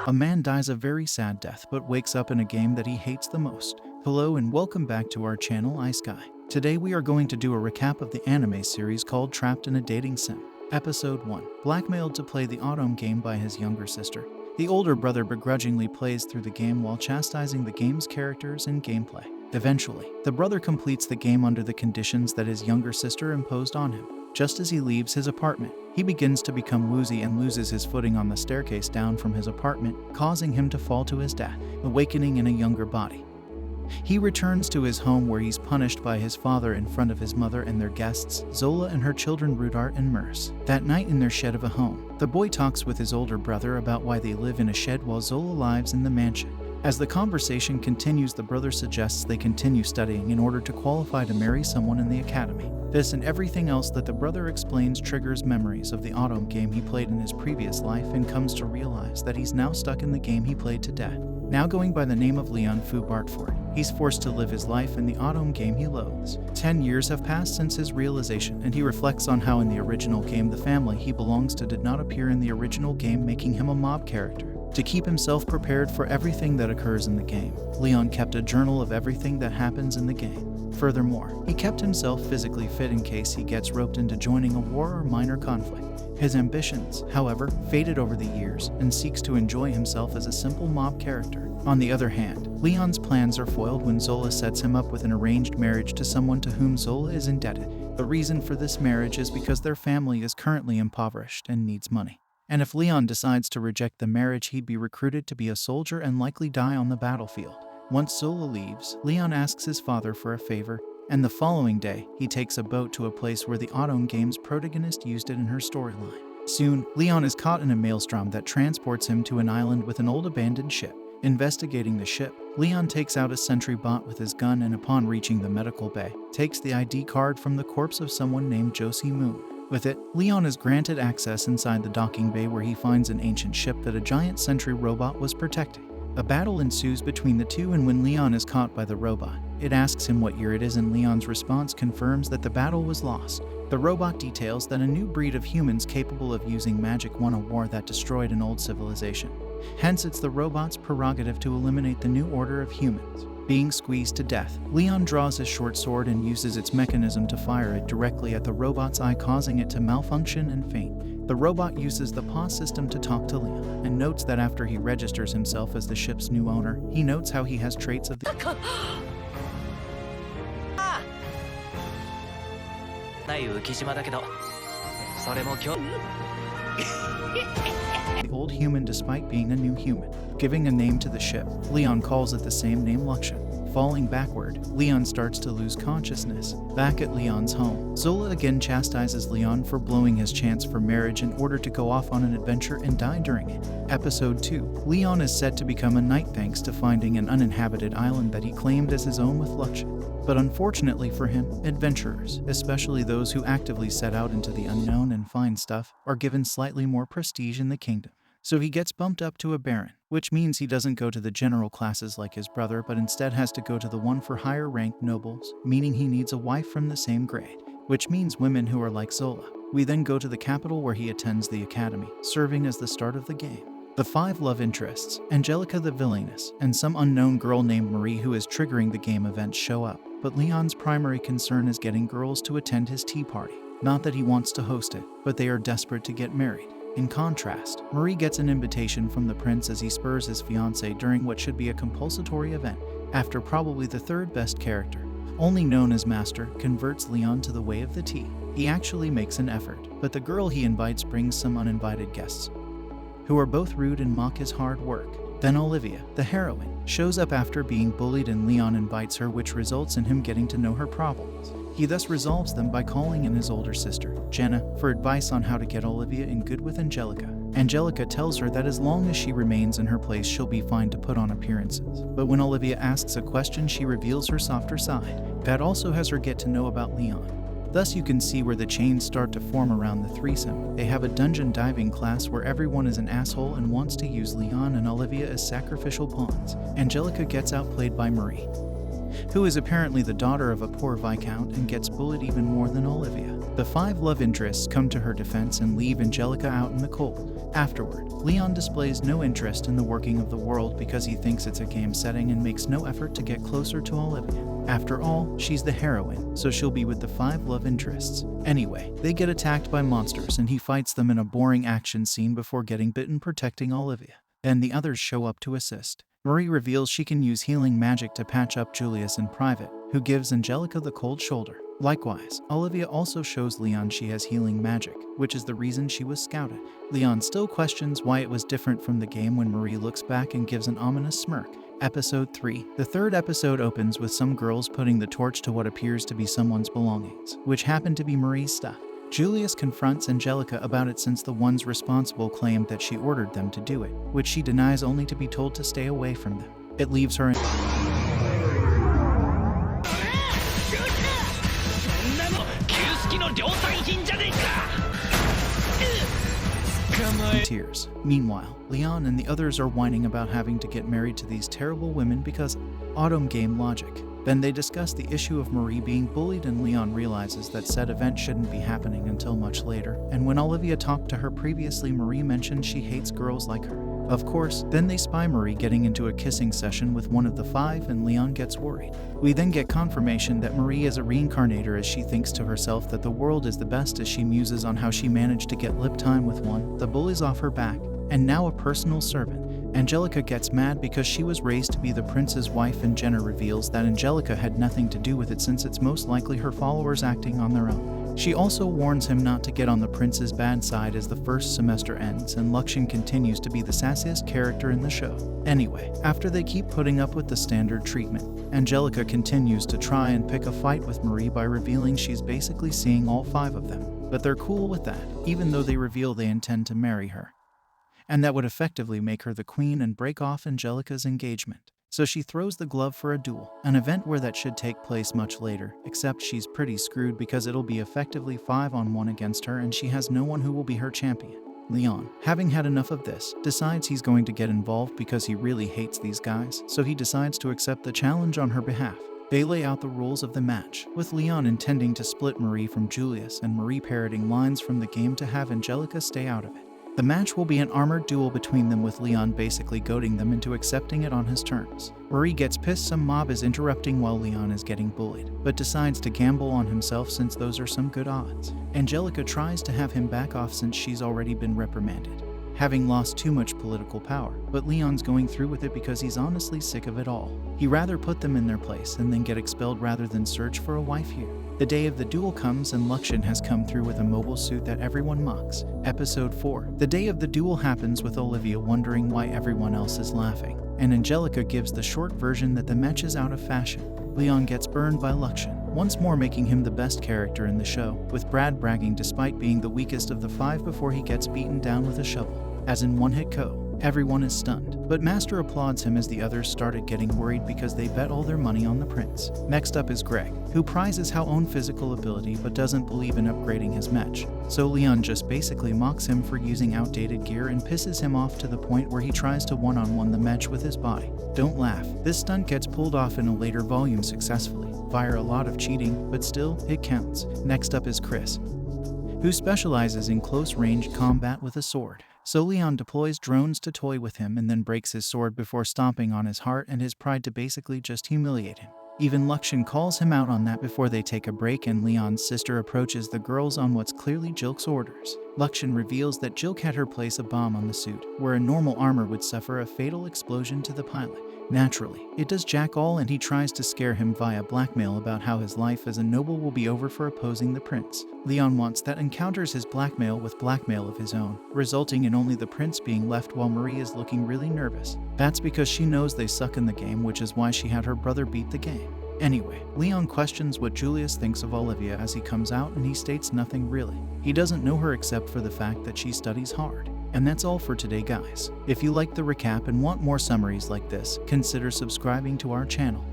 A man dies a very sad death but wakes up in a game that he hates the most. Hello and welcome back to our channel Ice Guy. Today we are going to do a recap of the anime series called Trapped in a Dating Sim. Episode 1. Blackmailed to play the Otome game by his younger sister. The older brother begrudgingly plays through the game while chastising the game's characters and gameplay. Eventually, the brother completes the game under the conditions that his younger sister imposed on him. Just as he leaves his apartment, he begins to become woozy and loses his footing on the staircase down from his apartment, causing him to fall to his death, awakening in a younger body. He returns to his home where he's punished by his father in front of his mother and their guests, Zola and her children Rudart and Merce. That night in their shed of a home, the boy talks with his older brother about why they live in a shed while Zola lives in the mansion. As the conversation continues, the brother suggests they continue studying in order to qualify to marry someone in the academy. This and everything else that the brother explains triggers memories of the Otome game he played in his previous life and comes to realize that he's now stuck in the game he played to death. Now going by the name of Leon Fu Bartford, he's forced to live his life in the Otome game he loathes. 10 years have passed since his realization, and he reflects on how in the original game the family he belongs to did not appear in the original game, making him a mob character. To keep himself prepared for everything that occurs in the game, Leon kept a journal of everything that happens in the game. Furthermore, he kept himself physically fit in case he gets roped into joining a war or minor conflict. His ambitions, however, faded over the years and seeks to enjoy himself as a simple mob character. On the other hand, Leon's plans are foiled when Zola sets him up with an arranged marriage to someone to whom Zola is indebted. The reason for this marriage is because their family is currently impoverished and needs money. And if Leon decides to reject the marriage, he'd be recruited to be a soldier and likely die on the battlefield. Once Zola leaves, Leon asks his father for a favor, and the following day, he takes a boat to a place where the Otome game's protagonist used it in her storyline. Soon, Leon is caught in a maelstrom that transports him to an island with an old abandoned ship. Investigating the ship, Leon takes out a sentry bot with his gun and upon reaching the medical bay, takes the ID card from the corpse of someone named Josie Moon. With it, Leon is granted access inside the docking bay where he finds an ancient ship that a giant sentry robot was protecting. A battle ensues between the two, and when Leon is caught by the robot, it asks him what year it is, and Leon's response confirms that the battle was lost. The robot details that a new breed of humans capable of using magic won a war that destroyed an old civilization. Hence, it's the robot's prerogative to eliminate the new order of humans. Being squeezed to death, Leon draws his short sword and uses its mechanism to fire it directly at the robot's eye, causing it to malfunction and faint. The robot uses the pause system to talk to Leon, and notes that after he registers himself as the ship's new owner, he notes how he has traits of the old human despite being a new human. Giving a name to the ship, Leon calls it the same name, Luxion. Falling backward, Leon starts to lose consciousness. Back at Leon's home, Zola again chastises Leon for blowing his chance for marriage in order to go off on an adventure and die during it. Episode 2. Leon is set to become a knight thanks to finding an uninhabited island that he claimed as his own with Luxion. But unfortunately for him, adventurers, especially those who actively set out into the unknown and find stuff, are given slightly more prestige in the kingdom. So he gets bumped up to a baron, which means he doesn't go to the general classes like his brother, but instead has to go to the one for higher ranked nobles, meaning he needs a wife from the same grade, which means women who are like Zola. We then go to the capital where he attends the academy, serving as the start of the game. The 5 love interests, Angelica the villainess, and some unknown girl named Marie who is triggering the game events show up, but Leon's primary concern is getting girls to attend his tea party. Not that he wants to host it, but they are desperate to get married. In contrast, Marie gets an invitation from the prince as he spurs his fiancée during what should be a compulsory event. After probably the third best character, only known as Master, converts Leon to the way of the tea. He actually makes an effort, but the girl he invites brings some uninvited guests, who are both rude and mock his hard work. Then Olivia, the heroine, shows up after being bullied and Leon invites her, which results in him getting to know her problems. He thus resolves them by calling in his older sister, Jenna, for advice on how to get Olivia in good with Angelica. Angelica tells her that as long as she remains in her place, she'll be fine to put on appearances. But when Olivia asks a question, she reveals her softer side. That also has her get to know about Leon. Thus you can see where the chains start to form around the threesome. They have a dungeon diving class where everyone is an asshole and wants to use Leon and Olivia as sacrificial pawns. Angelica gets outplayed by Marie, who is apparently the daughter of a poor viscount and gets bullied even more than Olivia. The 5 love interests come to her defense and leave Angelica out in the cold. Afterward, Leon displays no interest in the working of the world because he thinks it's a game setting and makes no effort to get closer to Olivia. After all, she's the heroine, so she'll be with the 5 love interests. Anyway, they get attacked by monsters and he fights them in a boring action scene before getting bitten protecting Olivia. Then the others show up to assist. Marie reveals she can use healing magic to patch up Julius in private, who gives Angelica the cold shoulder. Likewise, Olivia also shows Leon she has healing magic, which is the reason she was scouted. Leon still questions why it was different from the game when Marie looks back and gives an ominous smirk. Episode 3. The third episode opens with some girls putting the torch to what appears to be someone's belongings, which happen to be Marie's stuff. Julius confronts Angelica about it since the ones responsible claimed that she ordered them to do it, which she denies only to be told to stay away from them. It leaves her in tears. Meanwhile, Leon and the others are whining about having to get married to these terrible women because Otome game logic. Then they discuss the issue of Marie being bullied and Leon realizes that said event shouldn't be happening until much later, and when Olivia talked to her previously, Marie mentioned she hates girls like her. Of course, then they spy Marie getting into a kissing session with one of the 5 and Leon gets worried. We then get confirmation that Marie is a reincarnator as she thinks to herself that the world is the best as she muses on how she managed to get lip time with one, the bullies off her back, and now a personal servant. Angelica gets mad because she was raised to be the prince's wife and Jenna reveals that Angelica had nothing to do with it since it's most likely her followers acting on their own. She also warns him not to get on the prince's bad side as the first semester ends and Luxian continues to be the sassiest character in the show. Anyway, after they keep putting up with the standard treatment, Angelica continues to try and pick a fight with Marie by revealing she's basically seeing all 5 of them. But they're cool with that, even though they reveal they intend to marry her. And that would effectively make her the queen and break off Angelica's engagement. So she throws the glove for a duel, an event where that should take place much later, except she's pretty screwed because it'll be effectively 5-on-1 against her and she has no one who will be her champion. Leon, having had enough of this, decides he's going to get involved because he really hates these guys, so he decides to accept the challenge on her behalf. They lay out the rules of the match, with Leon intending to split Marie from Julius and Marie parroting lines from the game to have Angelica stay out of it. The match will be an armored duel between them with Leon basically goading them into accepting it on his terms. Marie gets pissed some mob is interrupting while Leon is getting bullied, but decides to gamble on himself since those are some good odds. Angelica tries to have him back off since she's already been reprimanded, having lost too much political power, but Leon's going through with it because he's honestly sick of it all. He'd rather put them in their place and then get expelled rather than search for a wife here. The day of the duel comes and Luxian has come through with a mobile suit that everyone mocks. Episode 4. The day of the duel happens with Olivia wondering why everyone else is laughing, and Angelica gives the short version that the match is out of fashion. Leon gets burned by Luxian, once more making him the best character in the show, with Brad bragging despite being the weakest of the 5 before he gets beaten down with a shovel. As in One Hit KO. Everyone is stunned, but Master applauds him as the others started getting worried because they bet all their money on the prince. Next up is Greg, who prizes his own physical ability but doesn't believe in upgrading his match. So Leon just basically mocks him for using outdated gear and pisses him off to the point where he tries to one-on-one the match with his body. Don't laugh, this stunt gets pulled off in a later volume successfully, via a lot of cheating, but still, it counts. Next up is Chris, who specializes in close-range combat with a sword. So Leon deploys drones to toy with him and then breaks his sword before stomping on his heart and his pride to basically just humiliate him. Even Luxian calls him out on that before they take a break and Leon's sister approaches the girls on what's clearly Jilk's orders. Luxian reveals that Jilk had her place a bomb on the suit, where a normal armor would suffer a fatal explosion to the pilot. Naturally, it does Jack all and he tries to scare him via blackmail about how his life as a noble will be over for opposing the prince. Leon wants that and counters his blackmail with blackmail of his own, resulting in only the prince being left while Marie is looking really nervous. That's because she knows they suck in the game, which is why she had her brother beat the game. Anyway, Leon questions what Julius thinks of Olivia as he comes out and he states nothing really. He doesn't know her except for the fact that she studies hard. And that's all for today, guys. If you liked the recap and want more summaries like this, consider subscribing to our channel.